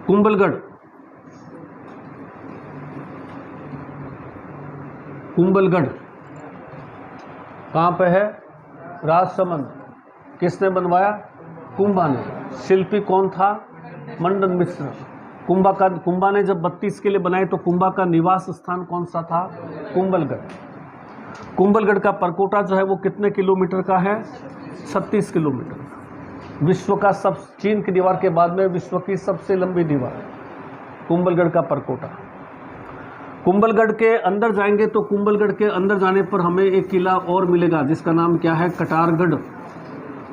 कुंभलगढ़, कुंभलगढ़ कहाँ पे है? राजसमंद। किसने बनवाया? कुंभा ने। शिल्पी कौन था? मंडन मिश्र। कुंभा ने जब 32 किले बनाए तो कुंभा का निवास स्थान कौन सा था? कुंभलगढ़। कुंभलगढ़ का परकोटा जो है वो कितने किलोमीटर का है? 36 किलोमीटर। विश्व का चीन की दीवार के बाद में विश्व की सबसे लंबी दीवार कुंभलगढ़ का परकोटा। कुंभलगढ़ के अंदर जाएंगे तो कुंभलगढ़ के अंदर जाने पर हमें एक किला और मिलेगा जिसका नाम क्या है? कटारगढ़।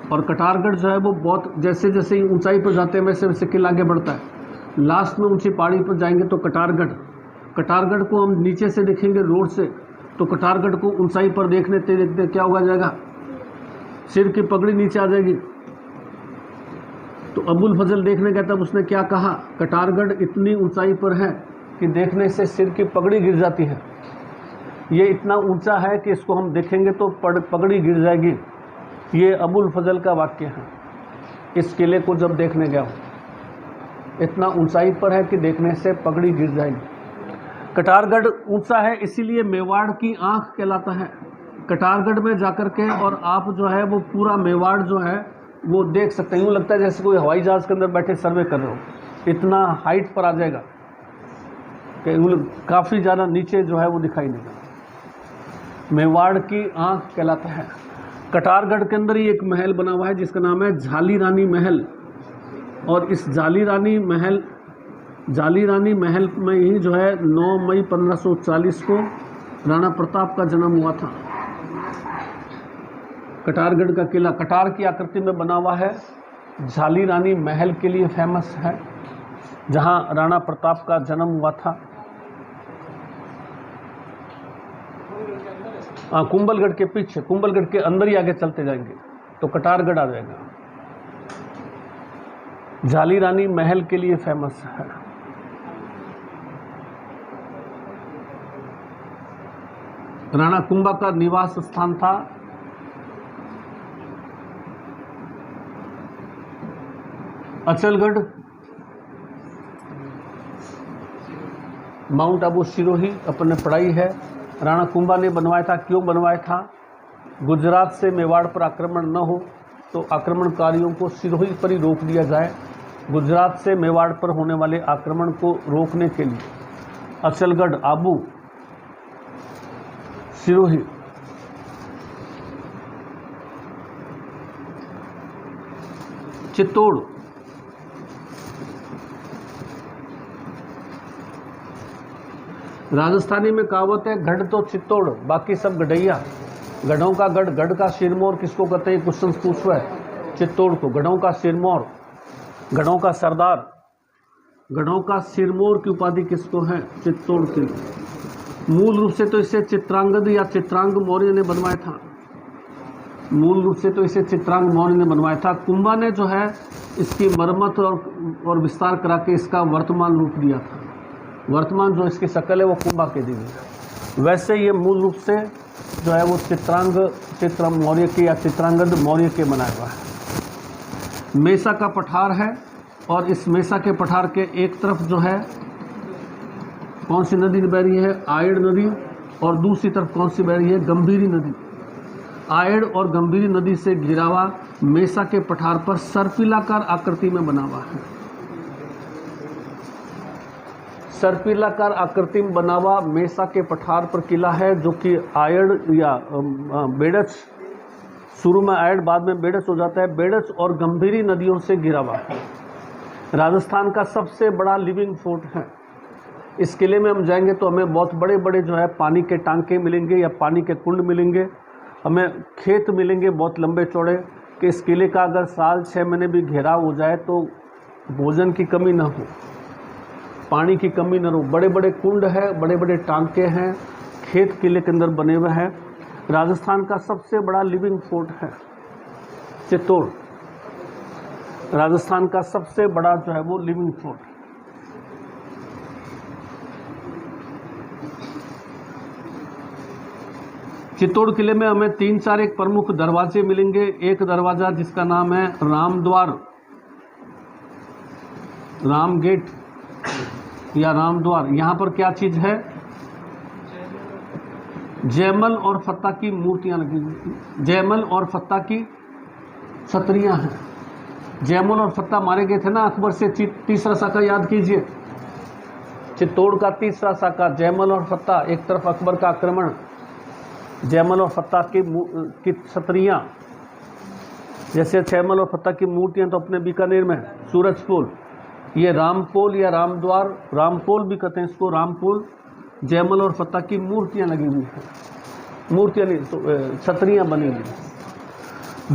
और कटारगढ़ जो है वो बहुत जैसे जैसे ही ऊंचाई पर जाते हैं वैसे वैसे किला आगे बढ़ता है। लास्ट में ऊंची पहाड़ी पर जाएंगे तो कटारगढ़ को हम नीचे से देखेंगे रोड से तो कटारगढ़ को ऊंचाई पर देखने देखते क्या होगा जाएगा? सिर की पगड़ी नीचे आ जाएगी। तो अबुल फजल देखने गया तब उसने क्या कहा? कटारगढ़ इतनी ऊंचाई पर है कि देखने से सिर की पगड़ी गिर जाती है। ये इतना ऊंचा है कि इसको हम देखेंगे तो पगड़ी गिर जाएगी। ये अबुल फजल का वाक्य है। इस किले को जब देखने गया हूँ, इतना ऊंचाई पर है कि देखने से पगड़ी गिर जाएगी। कटारगढ़ ऊंचा है इसीलिए मेवाड़ की आंख कहलाता है। कटारगढ़ में जाकर के और आप जो है वो पूरा मेवाड़ जो है वो देख सकते हैं। यूँ लगता है जैसे कोई हवाई जहाज के अंदर बैठे सर्वे कर रहे हो, इतना हाइट पर आ जाएगा कि काफ़ी ज़्यादा नीचे जो है वो दिखाई देगा। मेवाड़ की आंख कहलाता है। कटारगढ़ के अंदर ही एक महल बना हुआ है जिसका नाम है झाली रानी महल। और इस झाली रानी महल में ही जो है 9 मई 1540 को राणा प्रताप का जन्म हुआ था। कटारगढ़ का किला कटार की आकृति में बना हुआ है, झाली रानी महल के लिए फेमस है, जहां राणा प्रताप का जन्म हुआ था। कुंभलगढ़ के पीछे, कुंभलगढ़ के अंदर ही आगे चलते जाएंगे तो कटारगढ़ आ जाएगा। झाली रानी महल के लिए फेमस है। राणा कुंभा का निवास स्थान था अचलगढ़। माउंट आबू सिरोही अपन ने पढ़ाई है। राणा कुंभा ने बनवाया था। क्यों बनवाया था? गुजरात से मेवाड़ पर आक्रमण न हो तो आक्रमणकारियों को सिरोही पर ही रोक दिया जाए। गुजरात से मेवाड़ पर होने वाले आक्रमण को रोकने के लिए अचलगढ़, आबू, सिरोही, चित्तौड़, राजस्थानी में कहावत है गढ़ तो चित्तौड़ बाकी सब गढ़ैया। गढ़ों का गढ़, गढ़ का सिरमौर किसको कहते हैं? क्वेश्चन पूछा है चित्तौड़ को। गढ़ों का सिरमौर, गढ़ों का सरदार, गढ़ों का सिरमौर की उपाधि किसको है? चित्तौड़ के लिए। मूल रूप से तो इसे चित्रांगद या चित्रांग मौर्य ने बनवाया था। मूल रूप से तो इसे चित्रांग मौर्य ने बनवाया था। कुंभा ने जो है इसकी मरम्मत और विस्तार करा के इसका वर्तमान रूप दिया था। वर्तमान जो इसकी शक्ल है वो कुंभा के दी है। वैसे ये मूल रूप से जो है वो चित्र मौर्य के या चित्रांगद मौर्य के बनाया हुआ है। मेसा का पठार है और इस मेसा के पठार के एक तरफ जो है कौन सी नदी बह रही है? आयड़ नदी। और दूसरी तरफ कौन सी बह रही है? गंभीरी नदी। आयड़ और गंभीरी नदी से घिरा हुआ मेसा के पठार पर सर्पिलाकार आकृति में बना हुआ है। सर्पिलाकार आकृति में बना हुआ मेसा के पठार पर किला है जो कि आयड़ या बेड़च, शुरू में आयड़ बाद में बेड़च हो जाता है, बेड़च और गंभीरी नदियों से घिरा हुआ है। राजस्थान का सबसे बड़ा लिविंग फोर्ट है। इस किले में हम जाएंगे तो हमें बहुत बड़े बड़े जो है पानी के टांके मिलेंगे या पानी के कुंड मिलेंगे। हमें खेत मिलेंगे बहुत लंबे चौड़े कि इस किले का अगर साल 6 महीने भी घेराव हो जाए तो भोजन की कमी ना हो, पानी की कमी न हो। बड़े बड़े कुंड है, बड़े बड़े टांके हैं, खेत किले के अंदर बने हुए हैं। राजस्थान का सबसे बड़ा लिविंग फोर्ट है चित्तौड़। राजस्थान का सबसे बड़ा जो है वो लिविंग फोर्ट। चित्तौड़ किले में हमें 3-4 एक प्रमुख दरवाजे मिलेंगे। एक दरवाजा जिसका नाम है राम द्वार, राम गेट। या रामद्वार, यहाँ पर क्या चीज़ है? जयमल और फत्ता की मूर्तियां लगी हुई, जयमल और फत्ता की छतरियां हैं। जयमल और फत्ता मारे गए थे ना अकबर से, तीसरा साका याद कीजिए, चित्तौड़ का तीसरा साका जयमल और फत्ता, एक तरफ अकबर का आक्रमण, जयमल और फत्ता की छतरियां, जैसे जयमल और फत्ता की मूर्तियां तो अपने बीकानेर में सूरजपोल, ये रामपोल या रामद्वार, रामपोल भी कहते हैं इसको, रामपोल, जयमल और फत्ता की मूर्तियां लगी हुई हैं, मूर्तियां नहीं तो छतरियां बनी हुई।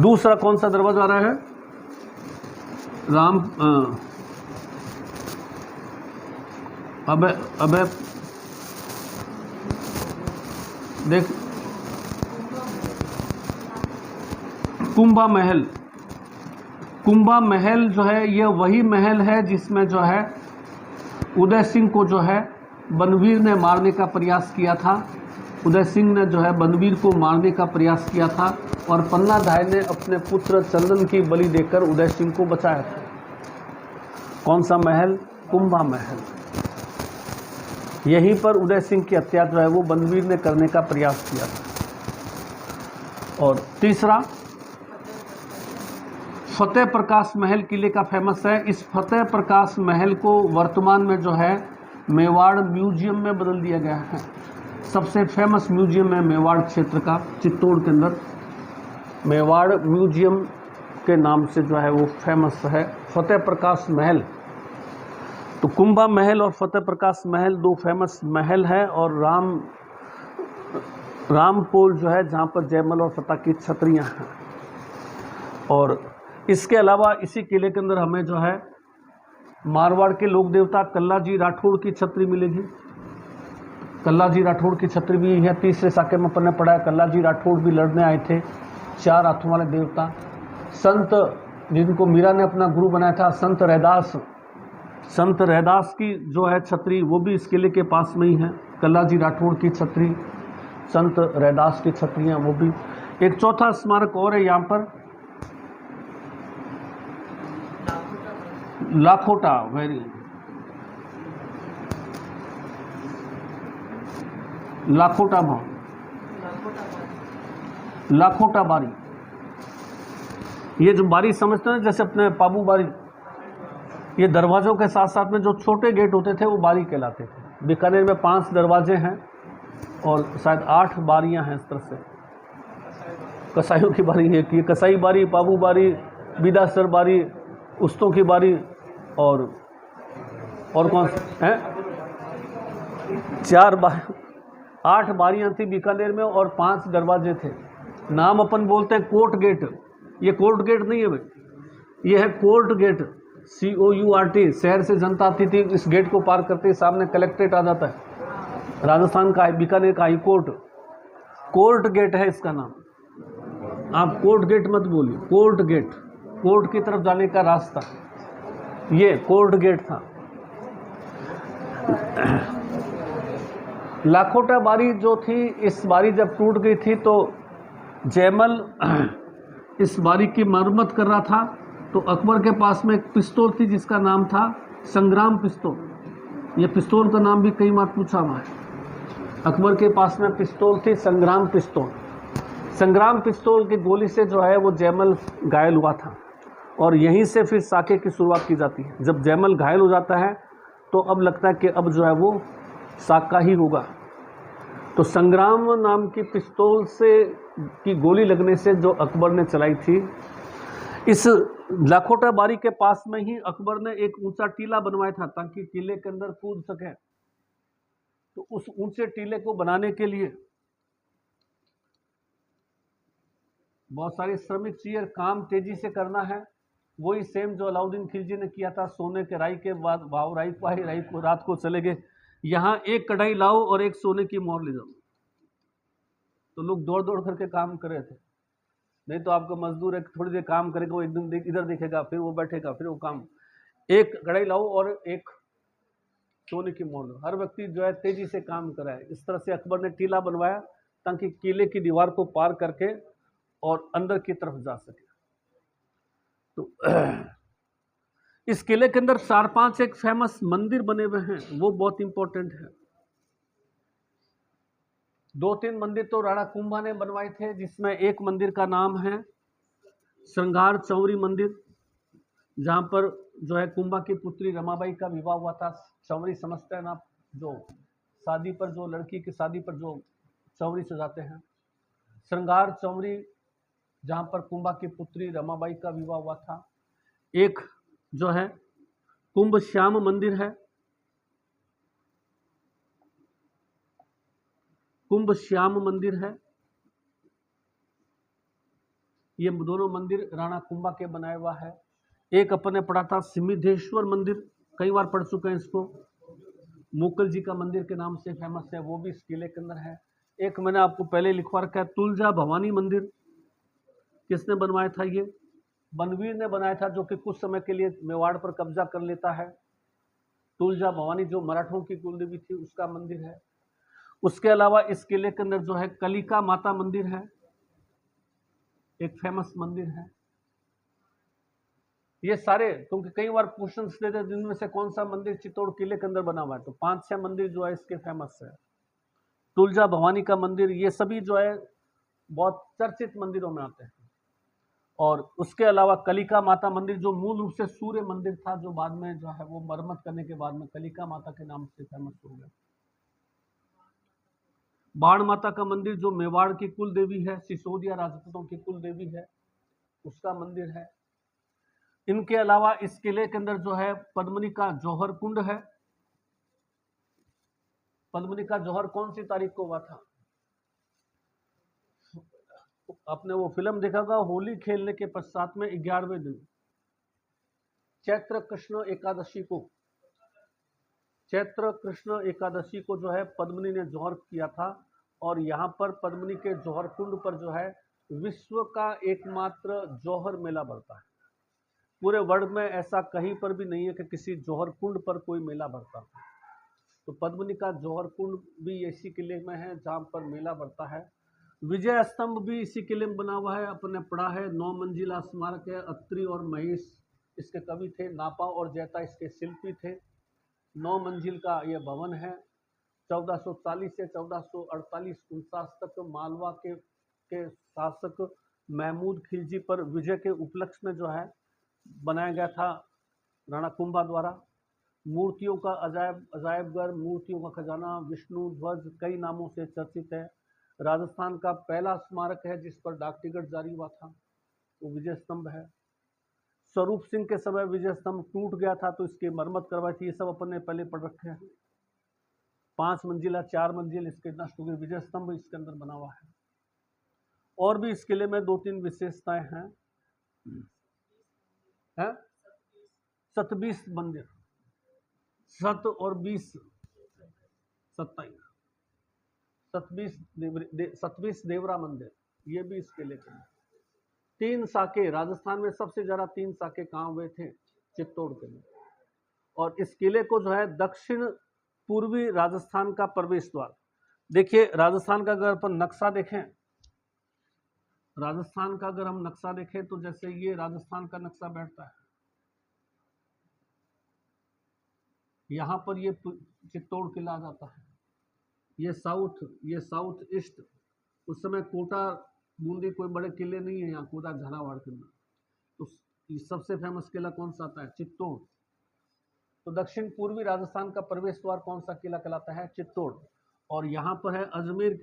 दूसरा कौन सा दरवाजा आ रहा है? अब देख, कुंभा महल। कुंभा महल जो है ये वही महल है जिसमें जो है उदय सिंह को जो है बनवीर ने मारने का प्रयास किया था। उदय सिंह ने जो है बनवीर को मारने का प्रयास किया था और पन्ना धाय ने अपने पुत्र चंदन की बलि देकर उदय सिंह को बचाया था। कौन सा महल? कुंभा महल। यहीं पर उदय सिंह की हत्या जो है वो बनवीर ने करने का प्रयास किया था। और तीसरा फतेह प्रकाश महल किले का फेमस है। इस फतेह प्रकाश महल को वर्तमान में जो है मेवाड़ म्यूजियम में बदल दिया गया है। सबसे फेमस म्यूजियम है मेवाड़ क्षेत्र का, चित्तौड़ के अंदर मेवाड़ म्यूजियम के नाम से जो है वो फेमस है फतेह प्रकाश महल। तो कुंभा महल और फतेह प्रकाश महल दो फेमस महल है। और रामपोल जो है जहाँ पर जयमल और फत्ता की छतरियाँ हैं। और इसके अलावा इसी किले के अंदर हमें जो है मारवाड़ के लोक देवता कल्लाजी राठौड़ की छतरी मिलेगी। कल्लाजी राठौड़ की छतरी भी है। तीसरे साके में अपन ने पढ़ा है कल्लाजी राठौड़ भी लड़ने आए थे, 4 हाथों वाले देवता। संत जिनको मीरा ने अपना गुरु बनाया था, संत रैदास की जो है छतरी वो भी इस किले के पास में ही है। कल्लाजी राठौड़ की छतरी, संत रैदास की छतरियाँ वो भी। एक चौथा स्मारक और है यहाँ पर, लाखोटा, लाखोटा बारी। ये जो बारी समझते हैं जैसे अपने पाबू बारी, ये दरवाज़ों के साथ साथ में जो छोटे गेट होते थे वो बारी कहलाते थे। बीकानेर में 5 दरवाजे हैं और शायद 8 बारियां हैं इस तरह से। कसाईयों की बारी है कि कसाई बारी, पाबू बारी, बिदासर बारी, उस्तों की बारी और कौन है 8 बारियां थी बीकानेर में और 5 दरवाजे थे। नाम अपन बोलते हैं कोर्ट गेट। ये कोर्ट गेट नहीं है भाई, ये है कोर्ट गेट, COURT। शहर से जनता आती थी, इस गेट को पार करते ही सामने कलेक्ट्रेट आ जाता है, राजस्थान का बीकानेर का हाई कोर्ट। कोर्ट गेट है इसका नाम। आप कोर्ट गेट मत बोलिए, कोर्ट गेट, कोर्ट की तरफ जाने का रास्ता, ये कोर्ट गेट था। लाखोटा बारी जो थी, इस बारी जब टूट गई थी तो जयमल इस बारी की मरम्मत कर रहा था। तो अकबर के पास में एक पिस्तौल थी जिसका नाम था संग्राम पिस्तौल। ये पिस्तौल का नाम भी कई बार पूछा हुआ है। अकबर के पास में पिस्तौल थी संग्राम पिस्तौल। संग्राम पिस्तौल की गोली से जो है वो जयमल घायल हुआ था और यहीं से फिर साके की शुरुआत की जाती है। जब जयमल घायल हो जाता है तो अब लगता है कि अब जो है वो साका ही होगा। तो संग्राम नाम की पिस्तौल से की गोली लगने से जो अकबर ने चलाई थी, इस लाखोटा बारी के पास में ही अकबर ने एक ऊंचा टीला बनवाया था ताकि किले के अंदर कूद सके। तो उस ऊंचे टीले को बनाने के लिए बहुत सारी श्रमिक चाहिए, काम तेजी से करना है। वही सेम जो अलाउद्दीन खिलजी ने किया था, सोने के राई के बाद भाव राई को रात को चले गए, यहाँ एक कढ़ाई लाओ और एक सोने की मोहर ले जाओ। तो लोग दौड़ दौड़ करके काम कर रहे थे। नहीं तो आपका मजदूर एक थोड़ी देर काम करेगा, वो एकदम इधर देखेगा, फिर वो बैठेगा, फिर वो काम। एक कढ़ाई लाओ और एक सोने की मोहर लो, हर व्यक्ति जो है तेजी से काम कराए। इस तरह से अकबर ने टीला बनवाया ताकि किले की दीवार को पार करके और अंदर की तरफ जा सके। तो इस किले के अंदर 4-5 एक फेमस मंदिर बने हुए हैं, वो बहुत इंपॉर्टेंट है। 2-3 मंदिर तो राणा कुंभा ने बनवाए थे, जिसमें एक मंदिर का नाम है श्रृंगार चौरी मंदिर, जहां पर जो है कुंभा की पुत्री रमाबाई का विवाह हुआ था। चौरी समझते हैं ना, जो शादी पर, जो लड़की की शादी पर जो चौरी सजाते हैं, श्रृंगार चौरी, जहां पर कुंभा की पुत्री रमाबाई का विवाह हुआ था। एक जो है कुंभ श्याम मंदिर है, कुंभ श्याम मंदिर है। ये दोनों मंदिर राणा कुंभा के बनाया हुआ है। एक अपन ने पढ़ा था सिमिधेश्वर मंदिर, कई बार पढ़ चुके हैं इसको, मुकल जी का मंदिर के नाम से फेमस है, वो भी इस किले के अंदर है। एक मैंने आपको पहले लिखवा रखा है तुलजा भवानी मंदिर, किसने बनवाया था? ये बनवीर ने बनाया था, जो कि कुछ समय के लिए मेवाड़ पर कब्जा कर लेता है। तुलजा भवानी जो मराठों की कुलदेवी थी, उसका मंदिर है। उसके अलावा इस किले के अंदर जो है कलिका माता मंदिर है, एक फेमस मंदिर है। ये सारे, क्योंकि कई बार क्वेश्चन देते हैं जिनमें से कौन सा मंदिर चित्तौड़ किले के अंदर बना हुआ है, तो 5-6 मंदिर जो है इसके फेमस है। तुलजा भवानी का मंदिर, ये सभी जो है बहुत चर्चित मंदिरों में आते हैं। और उसके अलावा कलिका माता मंदिर, जो मूल रूप से सूर्य मंदिर था, जो बाद में जो है वो मरम्मत करने के बाद में कलिका माता के नाम से फेमस हो गया। बाण माता का मंदिर, जो मेवाड़ की कुल देवी है, सिसोदिया राजपूतों की कुल देवी है, उसका मंदिर है। इनके अलावा इस किले के अंदर जो है पद्मनी का जौहर कुंड है। पद्मनी का जौहर कौन सी तारीख को हुआ था? आपने वो फिल्म देखा था, होली खेलने के पश्चात में 11वें दिन चैत्र कृष्ण एकादशी को, चैत्र कृष्ण एकादशी को जो है पद्मनी ने जौहर किया था। और यहाँ पर पद्मनी के जौहर कुंड पर जो है विश्व का एकमात्र जौहर मेला बढ़ता है। पूरे वर्ल्ड में ऐसा कहीं पर भी नहीं है कि किसी जौहर कुंड पर कोई मेला बढ़ता है। तो पद्मनी का जौहर कुंड भी इसी किले में है जहाँ पर मेला बढ़ता है। विजय स्तंभ भी इसी किले में बना हुआ है, अपने पढ़ा है। 9 मंजिला स्मारक है। अत्रि और महिष इसके कवि थे, नापा और जैता इसके शिल्पी थे। 9 मंजिल का यह भवन है। 1440 से 1448-49 तक मालवा के शासक महमूद खिलजी पर विजय के उपलक्ष्य में जो है बनाया गया था राणा कुंभा द्वारा। मूर्तियों का अजायबघर, मूर्तियों का खजाना, विष्णु ध्वज कई नामों से चर्चित है। राजस्थान का पहला स्मारक है जिस पर डाक टिकट जारी हुआ था, वो विजय स्तंभ है। स्वरूप सिंह के समय विजय स्तंभ टूट गया था तो इसकी मरम्मत करवाई थी। ये सब अपन ने पहले पढ़ रखे हैं। 5 मंजिला 4 मंजिल इसके नष्ट हो गए। विजय स्तंभ इसके अंदर बना हुआ है। और भी इस किले में 2-3 विशेषताएं हैं। 27 मंदिर, 7 और 20 27 27 देवरा मंदिर, ये भी इस किले के हैं। 3 साके, राजस्थान में सबसे ज्यादा 3 साके कहाँ हुए थे? चित्तौड़ किले। और इस किले को जो है दक्षिण पूर्वी राजस्थान का प्रवेश द्वार, देखिए राजस्थान का अगर अपन नक्शा देखें, राजस्थान का अगर हम नक्शा देखें तो जैसे ये राजस्थान का नक्शा बैठता है, यहां पर ये चित्तौड़ किला आ जाता है। ये साउथ ईस्ट। उस समय कोटा बूंदी कोई बड़े किले नहीं है यहाँ, कोटा झालावाड़ के अंदर। तो सबसे फेमस किला कौन सा आता है? चित्तौड़। तो दक्षिण पूर्वी राजस्थान का प्रवेश द्वार कौन सा किला कहलाता है? चित्तौड़। और यहाँ पर है अजमेर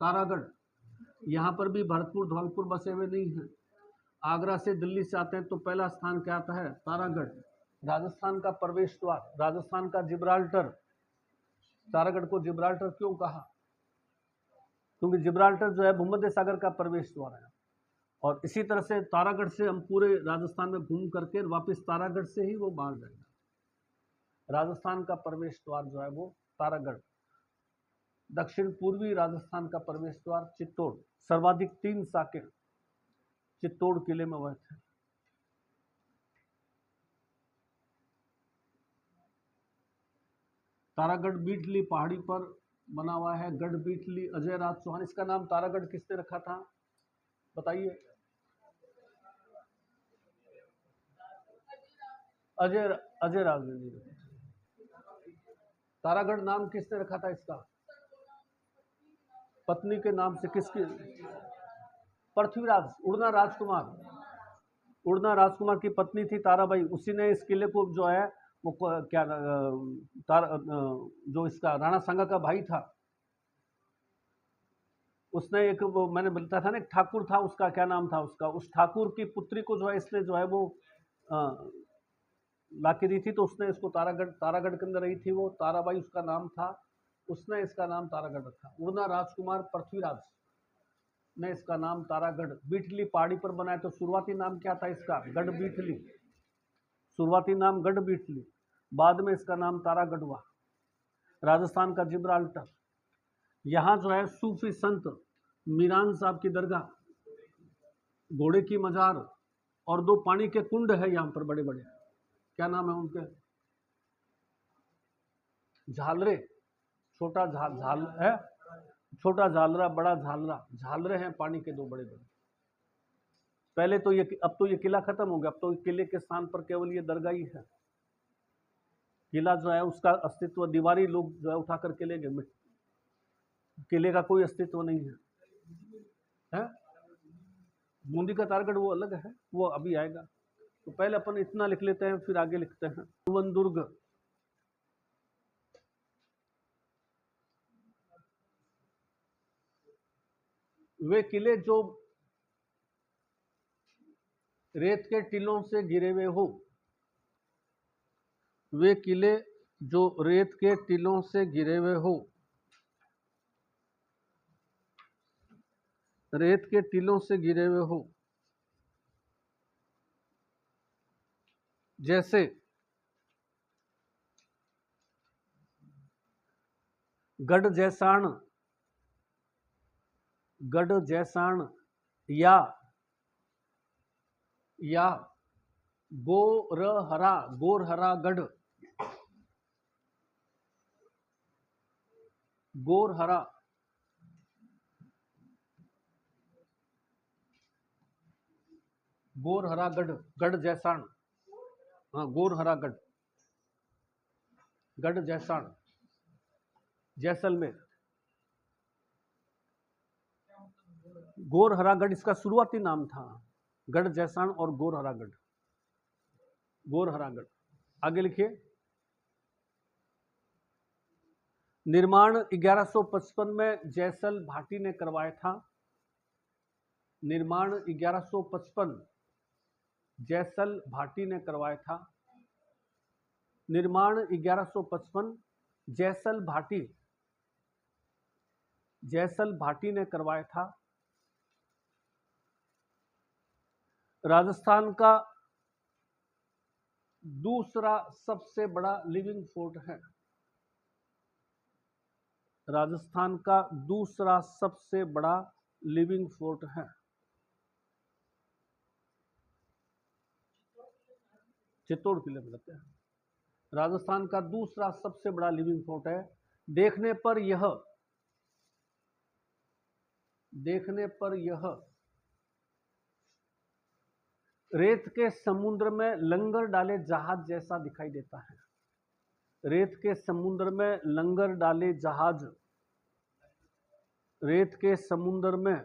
तारागढ़। यहाँ पर भी भरतपुर धौलपुर बसे हुए नहीं हैं। आगरा से दिल्ली से आते हैं तो पहला स्थान क्या आता है? तारागढ़। राजस्थान का प्रवेश द्वार, राजस्थान का जिब्राल्टर। तारागढ़ को जिब्राल्टर क्यों कहा? क्योंकि जिब्राल्टर जो है भूमध्य सागर का प्रवेश द्वार है। और इसी तरह से तारागढ़ से हम पूरे राजस्थान में घूम करके वापस तारागढ़ से ही वो बाहर जाएंगे। राजस्थान का प्रवेश द्वार जो है वो तारागढ़। दक्षिण पूर्वी राजस्थान का प्रवेश द्वार चित्तौड़। सर्वाधिक 3 साके चित्तौड़ किले में हुए थे। तारागढ़ बीटली पहाड़ी पर बना हुआ है। गढ़ बीटली, अजय राज चौहान। इसका नाम तारागढ़ किसने रखा था बताइए? अजय अजय राघवन जी ने। तारागढ़ नाम किसने रखा था इसका? पत्नी के नाम से। किसकी? पृथ्वीराज, उड़ना राजकुमार। उड़ना राजकुमार की पत्नी थी ताराबाई, उसी ने इस किले को जो है वो क्या जो इसका राणा सांगा का भाई था, उसने एक वो मैंने बताया था ना, एक ठाकुर था, उसका क्या नाम था उसका, उस ठाकुर की पुत्री को जो है इसने जो है वो लाके दी थी, तो उसने इसको तारागढ़ के अंदर रही थी वो, ताराबाई उसका नाम था, उसने इसका नाम तारागढ़ रखा। उड़ना राजकुमार पृथ्वीराज ने इसका नाम तारागढ़, बीठली पहाड़ी पर बनाया। तो शुरुआती नाम क्या था इसका? गढ़ बीठली। शुरुआती नाम गढ़ बीठली, बाद में इसका नाम तारागढ़ हुआ। राजस्थान का जिब्राल्टर। यहाँ जो है सूफी संत मीरान साहब की दरगाह, घोड़े की मजार और 2 पानी के कुंड है यहाँ पर बड़े बड़े। क्या नाम है उनके? झालरे, छोटा झाल है, छोटा झालरा, बड़ा झालरा, झालरे हैं पानी के 2 बड़े बड़े। पहले तो ये, अब तो ये किला खत्म हो गया, अब तो किले के स्थान पर केवल ये दरगाह ही है। किला जो है उसका अस्तित्व दीवारी लोग जो है उठा करके ले गए, किले का कोई अस्तित्व नहीं है। बूंदी का तारगढ़ वो अलग है, वो अभी आएगा। तो पहले अपन इतना लिख लेते हैं, फिर आगे लिखते हैं। मधुवन दुर्ग, वे किले जो रेत के टीलों से घिरे हुए हो, वे किले जो रेत के टीलों से घिरे हुए हो, रेत के टीलों से घिरे हुए हो, जैसे गढ़ जैसाण, गढ़ जैसाण या गोरहरा गढ़, गोरहरा गढ़, गढ़ जैसाण, हाँ गोरहरा गढ़, गढ़ जैसाण, जैसलमेर। गोरहरागढ़ इसका शुरुआती नाम था, गढ़ जैसाण और गोरहरागढ़, गोरहरागढ़। आगे लिखिए। निर्माण 1155 में जैसल भाटी ने करवाया था। निर्माण 1155 जैसल भाटी ने करवाया था। निर्माण 1155 जैसल भाटी ने करवाया था। राजस्थान का दूसरा सबसे बड़ा लिविंग फोर्ट है। राजस्थान का दूसरा सबसे बड़ा लिविंग फोर्ट है। चित्तौड़ किले में लगता है। राजस्थान का दूसरा सबसे बड़ा लिविंग फोर्ट है। देखने पर यह रेत के समुद्र में लंगर डाले जहाज जैसा दिखाई देता है। रेत के समुद्र में लंगर डाले जहाज, रेत के समुद्र में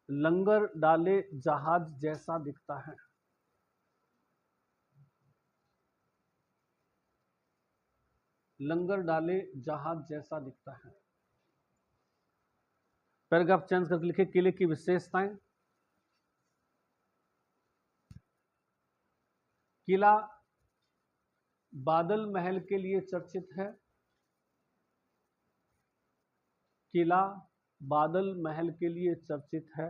लंगर डाले जहाज जैसा दिखता है। लंगर डाले जहाज जैसा दिखता है। पैराग्राफ चेंज करके लिखे। किले की विशेषताएं। किला बादल महल के लिए चर्चित है। किला बादल महल के लिए चर्चित है।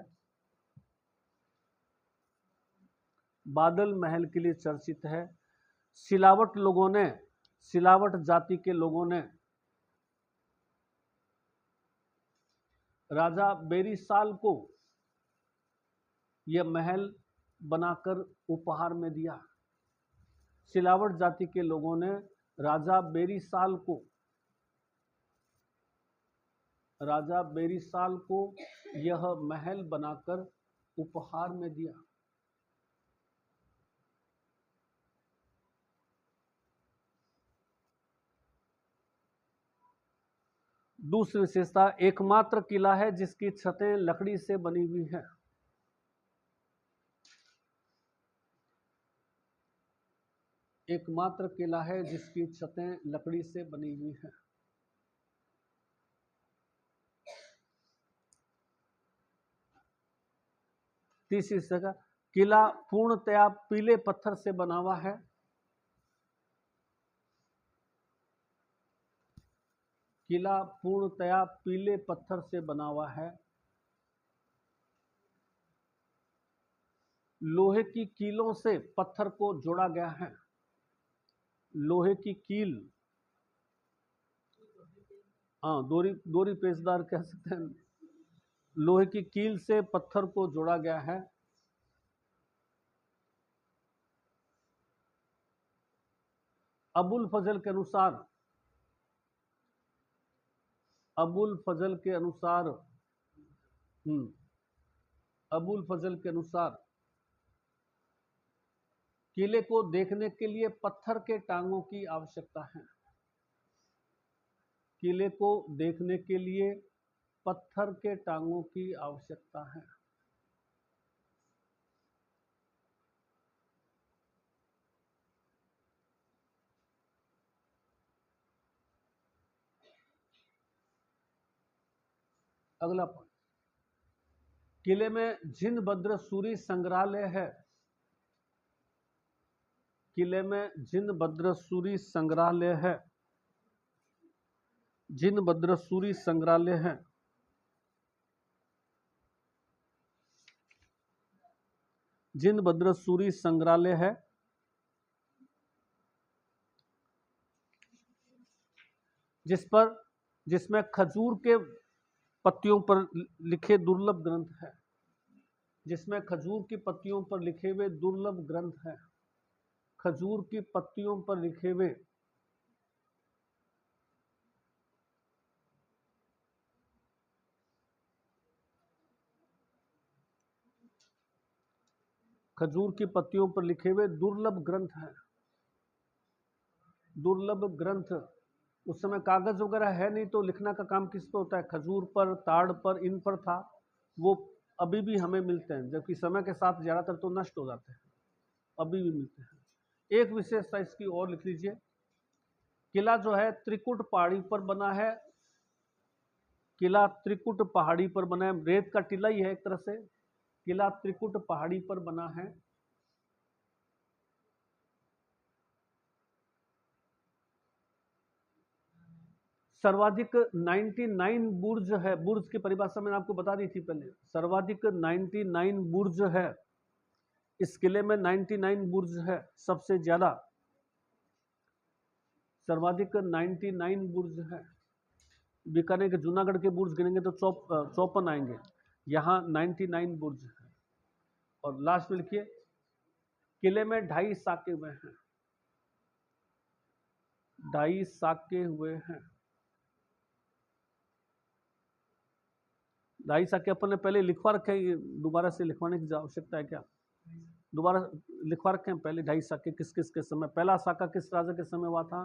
बादल महल के लिए चर्चित है। सिलावट जाति के लोगों ने राजा बेरीसाल को यह महल बनाकर उपहार में दिया। सिलावट जाति के लोगों ने राजा बेरीसाल को यह महल बनाकर उपहार में दिया। दूसरी विशेषता, एकमात्र किला है जिसकी छतें लकड़ी से बनी हुई है। एकमात्र किला है जिसकी छतें लकड़ी से बनी हुई है। तीसरी जगह, किला पूर्णतया पीले पत्थर से बना हुआ है। किला पूर्णतया पीले पत्थर से बना हुआ है। लोहे की कीलों से पत्थर को जोड़ा गया है। लोहे की कील, हाँ, दोरी पेचदार कह सकते हैं। लोहे की कील से पत्थर को जोड़ा गया है। अबुल फजल के अनुसार, अबुल फजल के अनुसार अबुल फजल के अनुसार किले को देखने के लिए पत्थर के टांगों की आवश्यकता है। किले को देखने के लिए पत्थर के टांगों की आवश्यकता है। अगला पॉइंट, किले में जिनबद्र सूरी संग्रहालय है। किले में जिनबद्र सूरी संग्रहालय है। जिनबद्र सूरी संग्रहालय है। जिनबद्र सूरी संग्रहालय है। जिसमें खजूर के पत्तियों पर लिखे दुर्लभ ग्रंथ है। जिसमें खजूर की पत्तियों पर लिखे हुए दुर्लभ ग्रंथ है। खजूर की पत्तियों पर लिखे हुए खजूर की पत्तियों पर लिखे हुए दुर्लभ ग्रंथ हैं। दुर्लभ ग्रंथ, उस समय कागज वगैरह है नहीं, तो लिखना का काम किस पर होता है? खजूर पर, ताड़ पर, इन पर था। वो अभी भी हमें मिलते हैं, जबकि समय के साथ ज्यादातर तो नष्ट हो जाते हैं, अभी भी मिलते हैं। एक विशेषता इसकी और लिख लीजिए, किला जो है त्रिकुट पहाड़ी पर बना है। किला त्रिकुट पहाड़ी पर बना है, रेत का टीला ही है एक तरह से। किला त्रिकुट पहाड़ी पर बना है। सर्वाधिक 99 बुर्ज है। बुर्ज की परिभाषा मैंने आपको बता दी थी पहले। सर्वाधिक 99 बुर्ज है। इस किले में 99 बुर्ज है, सबसे ज्यादा। सर्वाधिक 99 बुर्ज है। बीकानेर के जूनागढ़ के बुर्ज गिनेंगे तो 54 आएंगे। यहाँ 99 बुर्ज है। और लास्ट में लिखिए, किले में 2.5 साके हुए हैं। 2.5 साके हुए हैं। 2.5 साके अपन ने पहले लिखवा रखे हैं, दोबारा से लिखवाने की आवश्यकता है क्या? दोबारा लिखवा रखे हैं पहले 2.5 साके किस किस के समय। पहला साका किस राजा के समय हुआ था?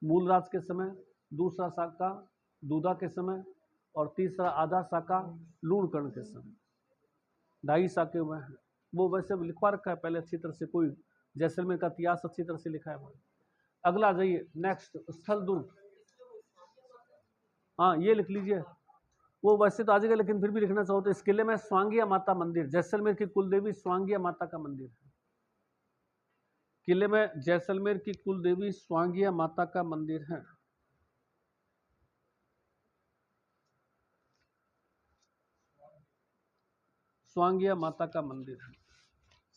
मूलराज के समय। दूसरा साका दूधा के समय। और तीसरा आधा साका लूणकर्ण के समय। 2.5 साके हुए हैं। वो वैसे लिखवा रखा है पहले अच्छी तरह से, कोई जैसलमेर का इतिहास अच्छी तरह से लिखा है। अगला जाइए, नेक्स्ट, स्थल दुर्ग। हाँ, ये लिख लीजिए। वो वैसे तो आ जाएगा, लेकिन फिर भी लिखना चाहो तो, इस किले में स्वांगिया माता मंदिर, जैसलमेर की कुलदेवी स्वांगिया माता का मंदिर है। किले में जैसलमेर की कुलदेवी स्वांगिया माता का मंदिर है। स्वांगिया माता का मंदिर है।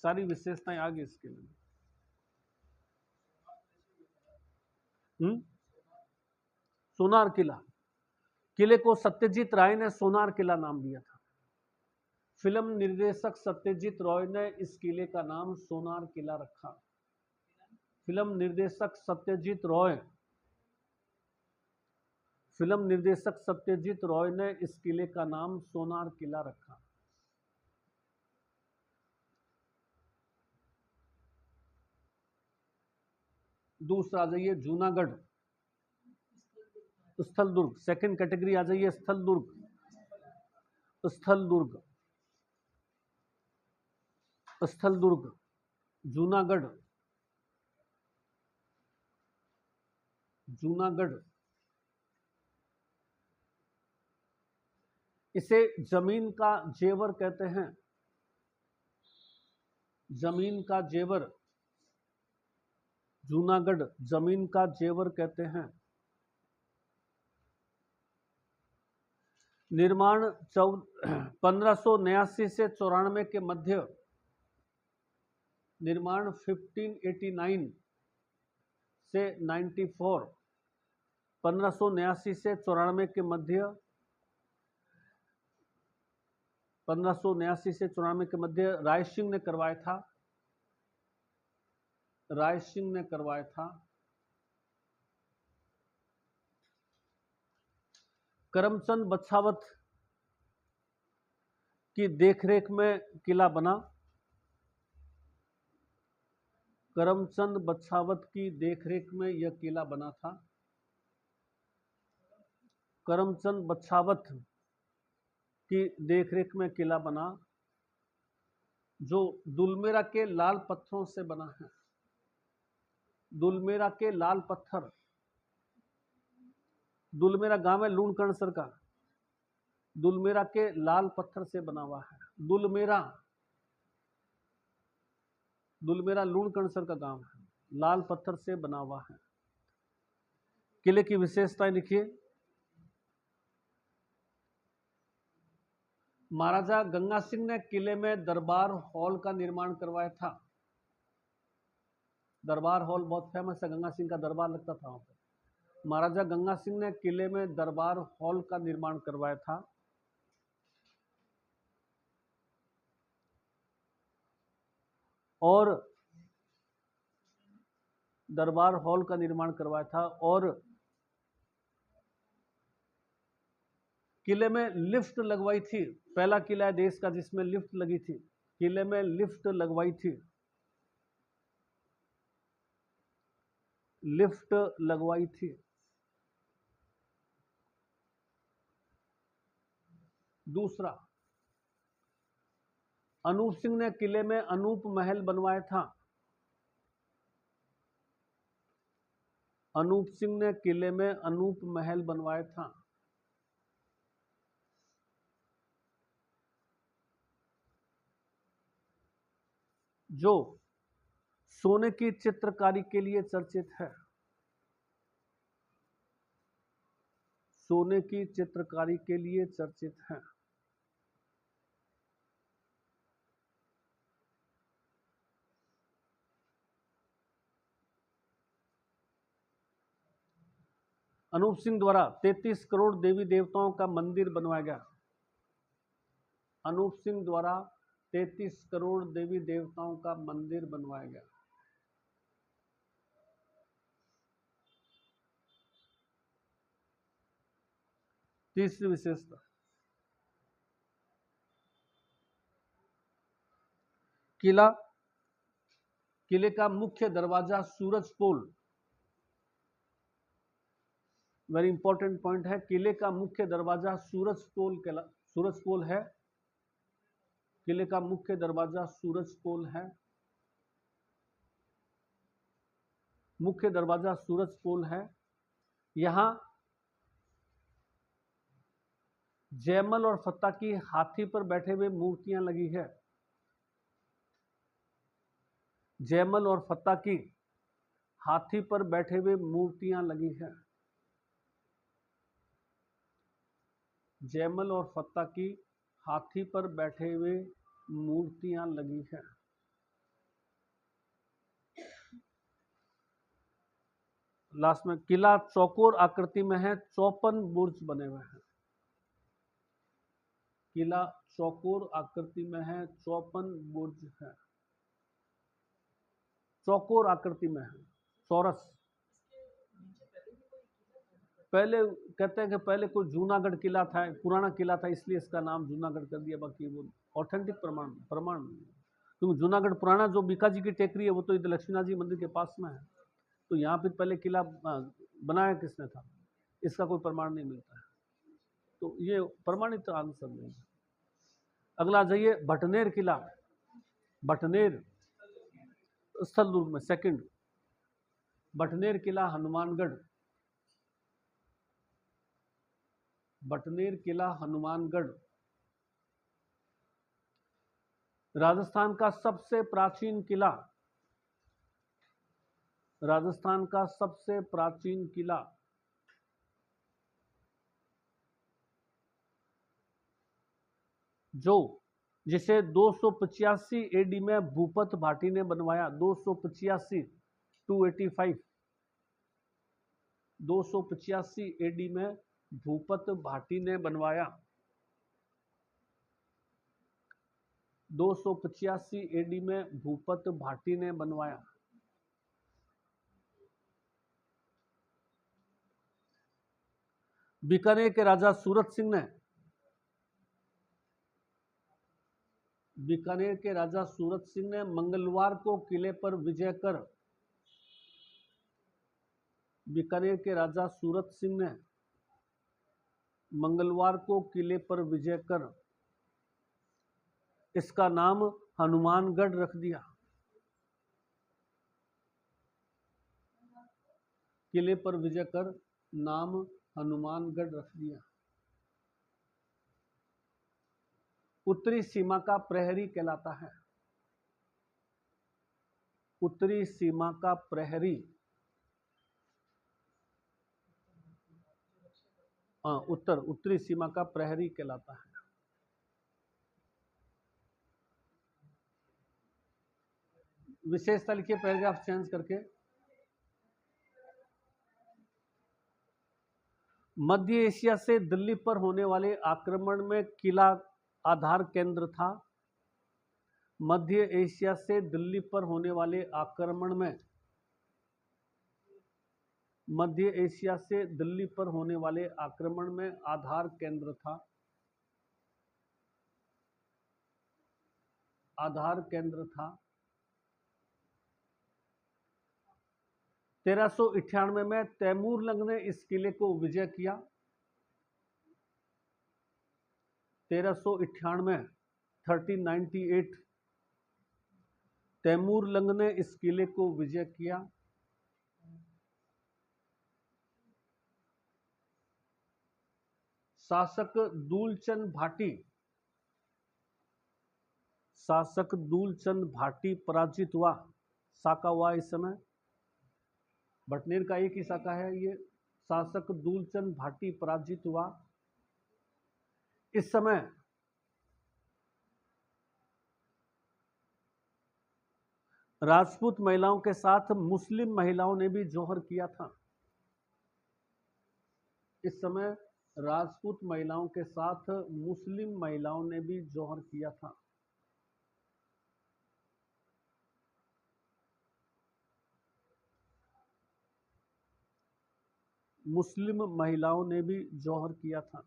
सारी विशेषताएं आ गई इस किले में। सोनार किला, किले को सत्यजीत राय ने सोनार किला नाम दिया था। फिल्म निर्देशक सत्यजीत रॉय ने इस किले का नाम सोनार किला रखा। फिल्म निर्देशक सत्यजीत रॉय, फिल्म निर्देशक सत्यजीत रॉय ने इस किले का नाम सोनार किला रखा। दूसरा जाइए, जूनागढ़। स्थल दुर्ग, सेकंड कैटेगरी आ जाइए, स्थल दुर्ग, स्थल दुर्ग, स्थल दुर्ग, जूनागढ़, जूनागढ़। इसे जमीन का जेवर कहते हैं, जमीन का जेवर, जूनागढ़ जमीन का जेवर कहते हैं। निर्माण 1589 से 94 के मध्य, निर्माण 1589 से 94, 1589 से 94 के मध्य, 1589 से 94 के मध्य राय सिंह ने करवाया था, राय सिंह ने करवाया था। करमचंद बछावत की देखरेख में किला बना, करमचंद बछावत की देखरेख में यह किला बना था। करमचंद बछावत की देखरेख में किला बना, जो दुलमेरा के लाल पत्थरों से बना है, दुलमेरा के लाल पत्थर, दुलमेरा गांव है लूणकरणसर का, दुलमेरा के लाल पत्थर से बना हुआ है। दुलमेरा, दुलमेरा लूणकरणसर का गांव है, लाल पत्थर से बना हुआ है। किले की विशेषताएं लिखिए। महाराजा गंगा सिंह ने किले में दरबार हॉल का निर्माण करवाया था। दरबार हॉल बहुत फेमस है, गंगा सिंह का दरबार लगता था वहां पर। महाराजा गंगा सिंह ने किले में दरबार हॉल का निर्माण करवाया था। और दरबार हॉल का निर्माण करवाया था और किले में लिफ्ट लगवाई थी। पहला किला है देश का जिसमें लिफ्ट लगी थी, किले में लिफ्ट लगवाई थी, लिफ्ट लगवाई थी। दूसरा, अनूप सिंह ने किले में अनूप महल बनवाया था। अनूप सिंह ने किले में अनूप महल बनवाया था। जो सोने की चित्रकारी के लिए चर्चित है, सोने की चित्रकारी के लिए चर्चित है। अनूप सिंह द्वारा 33 करोड़ देवी देवताओं का मंदिर बनवाया गया। अनूप सिंह द्वारा 33 करोड़ देवी देवताओं का मंदिर बनवाया गया। तीसरी विशेषता, किला, किले का मुख्य दरवाजा सूरजपोल, वेरी इंपॉर्टेंट पॉइंट है। किले का मुख्य दरवाजा सूरजपोल है। किले का मुख्य दरवाजा सूरजपोल है। मुख्य दरवाजा सूरजपोल है। यहां जयमल और फत्ता की हाथी पर बैठे हुए मूर्तियां लगी है। जयमल और फत्ता की हाथी पर बैठे हुए मूर्तियां लगी है। जयमल और फत्ता की हाथी पर बैठे हुए मूर्तियां लगी है। लास्ट में, किला चौकोर आकृति में है, 54 बुर्ज बने हुए हैं। किला चौकोर आकृति में है, 54 बुर्ज है। चौकोर आकृति में है, चौरस। पहले कहते हैं कि पहले कोई जूनागढ़ किला था, पुराना किला था, इसलिए इसका नाम जूनागढ़ कर दिया। बाकी वो ऑथेंटिक प्रमाण क्योंकि जूनागढ़ पुराना जो बीका जी की टेकरी है वो तो इधर लक्ष्मीनाथ जी मंदिर के पास में है। तो यहाँ पे पहले किला बनाया किसने था? इसका कोई प्रमाण नहीं मिलता है, तो ये प्रमाणित आंसर नहीं है। अगला जाइए, भटनेर किला, भटनेर स्थल दुर्ग में सेकंड, भटनेर किला हनुमानगढ़, भटनेर किला हनुमानगढ़ राजस्थान का सबसे प्राचीन किला, राजस्थान का सबसे प्राचीन किला जो जिसे 285 एडी में भूपत भाटी ने बनवाया, 285 285 285 एडी में भूपत भाटी ने बनवाया, 285 एडी में भूपत भाटी ने बनवाया। बीकानेर के राजा सूरत सिंह ने, बीकानेर के राजा सूरत सिंह ने मंगलवार को किले पर विजय कर, बीकानेर के राजा सूरत सिंह ने मंगलवार को किले पर विजय कर इसका नाम हनुमानगढ़ रख दिया, किले पर विजय कर नाम हनुमानगढ़ रख दिया। उत्तरी सीमा का प्रहरी कहलाता है, उत्तरी सीमा का प्रहरी, उत्तरी सीमा का प्रहरी कहलाता है। विशेषता लिखिए पैराग्राफ चेंज करके। मध्य एशिया से दिल्ली पर होने वाले आक्रमण में किला आधार केंद्र था, मध्य एशिया से दिल्ली पर होने वाले आक्रमण में, मध्य एशिया से दिल्ली पर होने वाले आक्रमण में आधार केंद्र था, आधार केंद्र था। 1398 में तैमूर लंग ने इस किले को विजय किया, 1398 1398 तैमूर लंग ने इस किले को विजय किया। शासक दूलचंद भाटी, शासक दूलचंद भाटी पराजित हुआ, शाखा हुआ इस समय, भटनेर का एक ही शाखा है ये। शासक दूलचंद भाटी पराजित हुआ। इस समय राजपूत महिलाओं के साथ मुस्लिम महिलाओं ने भी जौहर किया था, इस समय राजपूत महिलाओं के साथ मुस्लिम महिलाओं ने भी जौहर किया था। मुस्लिम महिलाओं ने भी जौहर किया था।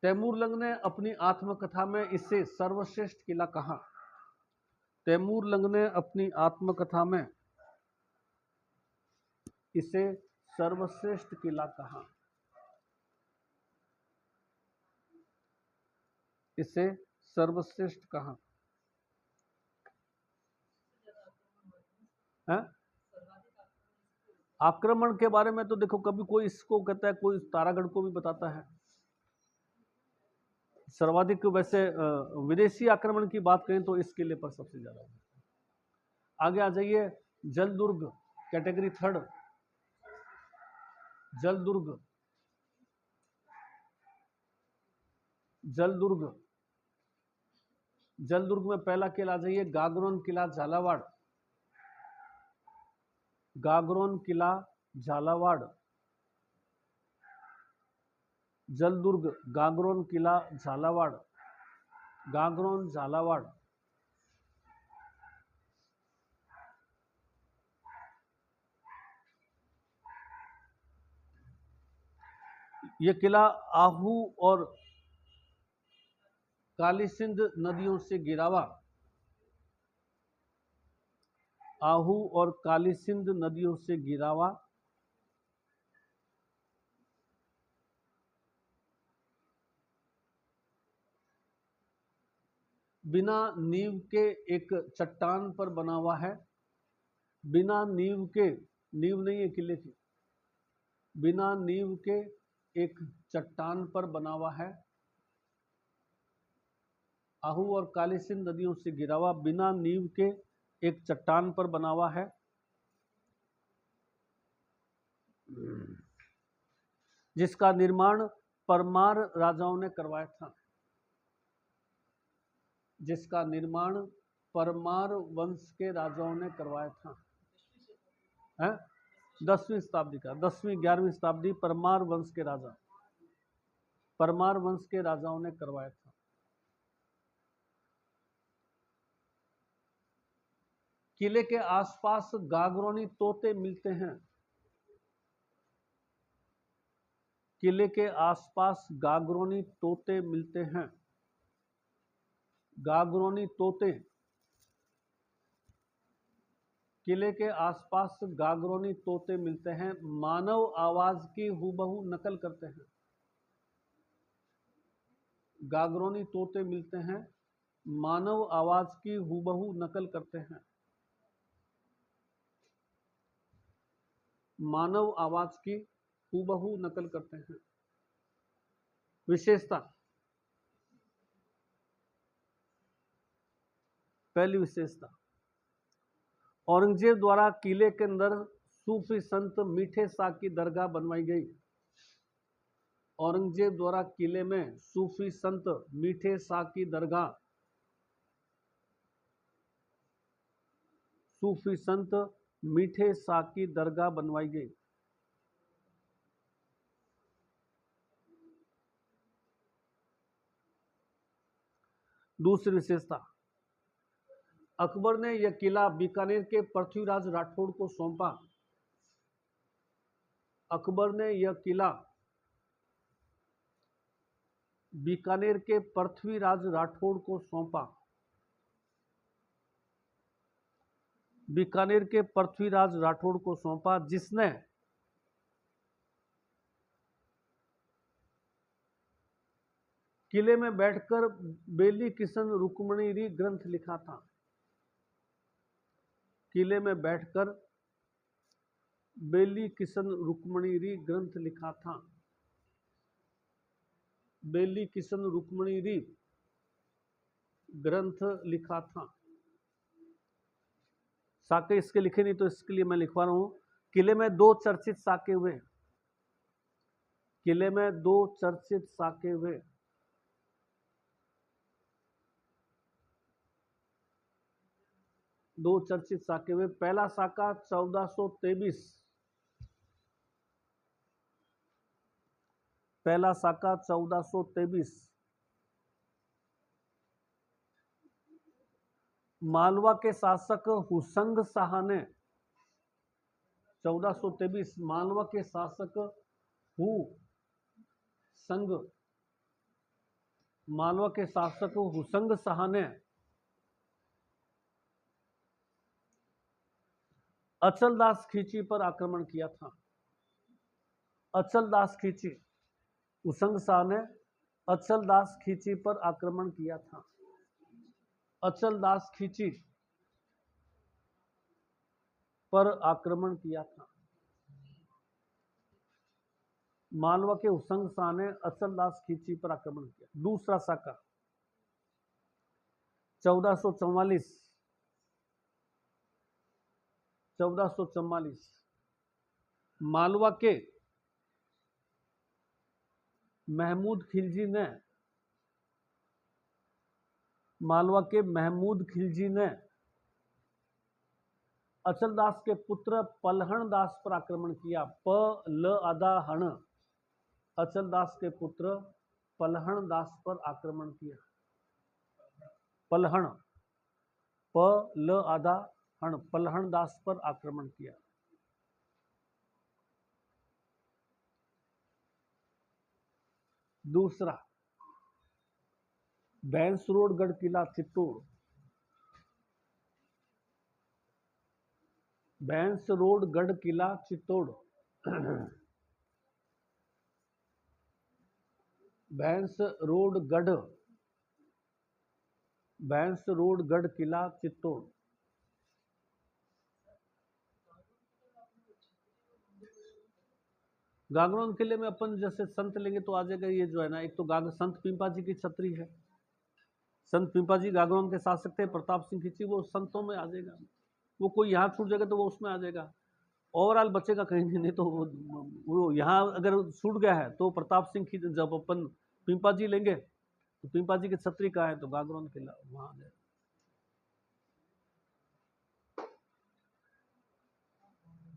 तैमूर लंग ने अपनी आत्मकथा में इसे सर्वश्रेष्ठ किला कहा, तैमूर लंग ने अपनी आत्मकथा में इसे सर्वश्रेष्ठ किला कहा, इसे सर्वश्रेष्ठ कहा। आक्रमण के बारे में तो देखो, कभी कोई इसको कहता है, कोई तारागढ़ को भी बताता है सर्वाधिक। वैसे विदेशी आक्रमण की बात करें तो इस किले पर सबसे ज्यादा। आगे आ जाइए, जलदुर्ग कैटेगरी थर्ड, जलदुर्ग, जलदुर्ग, जलदुर्ग में पहला किला आ जाइए गागरोन किला झालावाड़, गागरोन किला झालावाड़, जलदुर्ग गागरोन किला झालावाड़, गागरोन झालावाड़। यह किला आहू और काली सिंध नदियों से घिरा हुआ, आहू और काली सिंध नदियों से घिरा हुआ, बिना नींव के एक चट्टान पर बना हुआ है। बिना नींव के, नींव नहीं है किले की, बिना नींव के एक चट्टान पर बना हुआ है। आहू और काली सिंध नदियों से घिरा हुआ, बिना नींव के एक चट्टान पर बना हुआ है। जिसका निर्माण परमार राजाओं ने करवाया था। जिसका निर्माण परमार वंश के राजाओं ने करवाया था। है 10वीं शताब्दी का, 10वीं 11वीं शताब्दी, परमार वंश के राजा, परमार वंश के राजाओं ने करवाया था। किले के आसपास गागरोनी तोते मिलते हैं। किले के आसपास गागरोनी तोते मिलते हैं। गागरोनी तोते, किले के आसपास गागरोनी तोते मिलते हैं, मानव आवाज की हूबहू नकल करते हैं। गागरोनी तोते मिलते हैं, मानव आवाज की हूबहू नकल करते हैं। मानव आवाज की हूबहू नकल करते हैं। विशेषता, पहली विशेषता, औरंगजेब द्वारा किले के अंदर सूफी संत मीठे साग की दरगाह बनवाई गई। औरंगजेब द्वारा किले में सूफी संत मीठे साग की दरगाह, सूफी संत मीठे साग की दरगाह बनवाई गई। दूसरी विशेषता, अकबर ने यह किला बीकानेर के पृथ्वीराज राठौड़ को सौंपा। अकबर ने यह किला बीकानेर के पृथ्वीराज राठौड़ को सौंपा। बीकानेर के पृथ्वीराज राठौड़ को सौंपा, जिसने किले में बैठकर बेली किशन रुक्मणी ग्रंथ लिखा था। किले में बैठकर बेली किशन रुक्मणी ग्रंथ लिखा था। बेली किशन रुक्मणी ग्रंथ लिखा था। साके इसके लिखे नहीं तो इसके लिए मैं लिखवा रहा हूं। किले में 2 चर्चित साके हुए। किले में 2 चर्चित साके हुए। दो चर्चित साके हुए। पहला साका 1423, पहला साका 1423 मालवा के शासक हुसंग शाह ने, 1423 मालवा के शासक हुसंग, मालवा के शासक हुसंग शाह ने अचलदास खींची पर आक्रमण किया था। अचलदास खींची, हुसंग शाह ने अचलदास खींची पर आक्रमण किया था। अचलदास खींची पर आक्रमण किया था। मालवा के हुसंग शाह ने अचलदास खींची पर आक्रमण किया। दूसरा साका 1444, 1444 मालवा के महमूद खिलजी ने, मालवा के महमूद खिलजी ने अचलदास के पुत्र पलहण दास पर आक्रमण किया। पलअदाहण, अचलदास के पुत्र पलहण दास पर आक्रमण किया। पलहण, पलअदाहण, पलहण दास पर आक्रमण किया। दूसरा बैंसरोड गढ़ किला चित्तौड़, बैंस रोड गढ़ किला चित्तौड़। बैंस रोड गढ़ किला चित्तौड़। गागरोन किले में अपन जैसे संत लेंगे तो आ जाएगा ये जो है ना, एक तो संत पिंपा जी की छतरी है, संत पिंपा जी गागरोन के शासक थे, प्रताप सिंह खींची, वो संतों में आ जाएगा। वो कोई यहाँ छूट जाएगा तो वो उसमें आ जाएगा, ओवरऑल बचेगा कहीं नहीं। तो वो यहाँ अगर छूट गया है तो प्रताप सिंह खींच, जब अपन पिंपा जी लेंगे तो पिंपा जी की छतरी कहाँ है, तो गागरोन किला वहां आ जाएगा।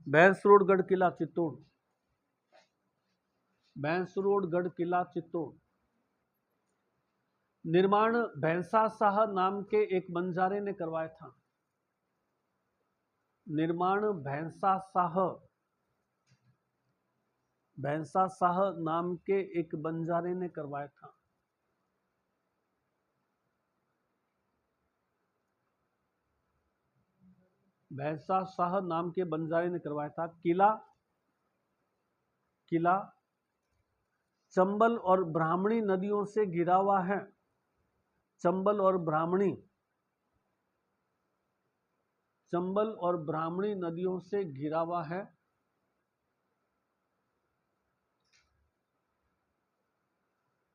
बैंस रोड गढ़ किला चित्तौड़। बैंस रोड गढ़ किला चित्तौड़। निर्माण भैंसा शाह नाम के एक बंजारे ने करवाया था। निर्माण भैंसा शाह नाम के एक बंजारे ने करवाया था। भैंसा शाह नाम के बंजारे ने करवाया था। किला चंबल और ब्राह्मणी नदियों से घिरा हुआ है। चंबल और ब्राह्मणी नदियों से घिरा हुआ है।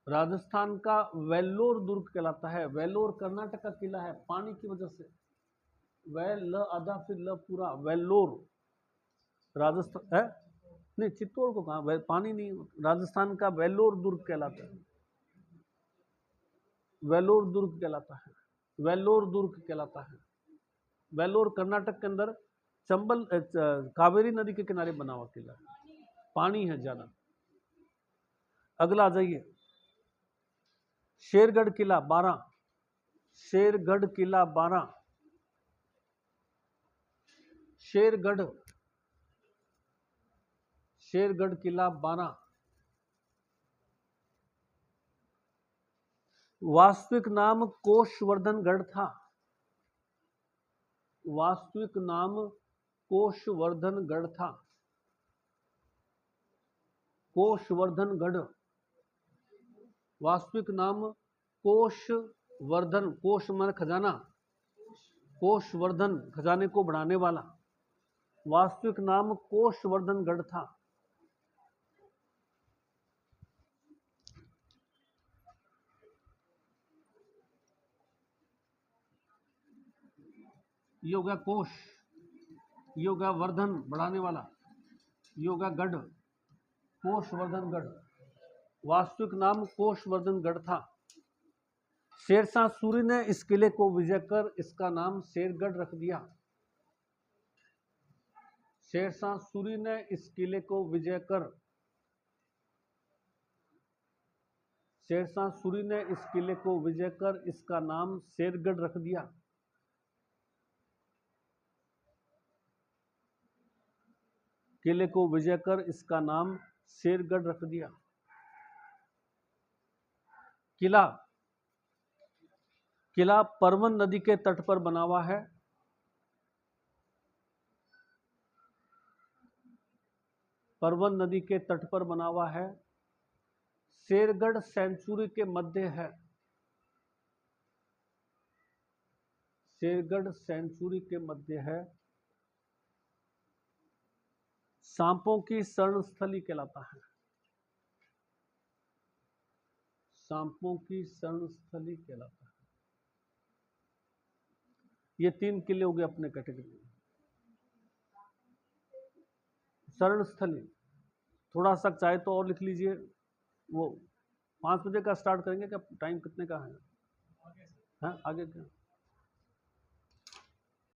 राजस्थान का वेल्लोर दुर्ग कहलाता है। वेल्लोर कर्नाटक का किला है, पानी की वजह से। ल आधा फिर ल पूरा, वेल्लोर राजस्थान है। नहीं, चित्तौड़ को कहा, पानी नहीं, राजस्थान का वेल्लोर दुर्ग कहलाता है। वेल्लोर दुर्ग कहलाता है। वेल्लोर कर्नाटक के अंदर चंबल कावेरी नदी के किनारे बना हुआ किला है, पानी है ज्यादा। अगला आ जाइए, शेरगढ़ किला 12। शेरगढ़ किला 12। शेरगढ़ किला 12। वास्तविक नाम कोषवर्धनगढ़ था। वास्तविक नाम कोषवर्धनगढ़ था। कोषवर्धनगढ़, वास्तविक नाम कोषवर्धन, कोष माने खजाना, कोषवर्धन खजाने को बढ़ाने वाला, वास्तविक नाम कोषवर्धनगढ़ था। ये हो गया कोष, ये हो गया वर्धन बढ़ाने वाला, ये हो गया गढ़, कोषवर्धनगढ़। वास्तविक नाम कोषवर्धनगढ़ था। शेरशाह सूरी ने इस किले को विजय कर इसका नाम शेरगढ़ रख दिया। शेरशाह सूरी ने इस किले को विजय कर, शेरशाह सूरी ने इस किले को विजय कर इसका नाम शेरगढ़ रख दिया। किले को विजय कर इसका नाम शेरगढ़ रख दिया। किला परवन नदी के तट पर बना हुआ है। परवन नदी के तट पर बना हुआ है। शेरगढ़ सेंचुरी के मध्य है। शेरगढ़ सेंचुरी के मध्य है। सांपों की शरणस्थली कहलाता है। सांपों की शरणस्थली कहलाता है। ये 3 किले हो गए अपने कैटेगरी। शरणस्थली थोड़ा सा चाहे तो और लिख लीजिए। वो 5 बजे का स्टार्ट करेंगे क्या? टाइम कितने का है? हाँ, आगे क्या?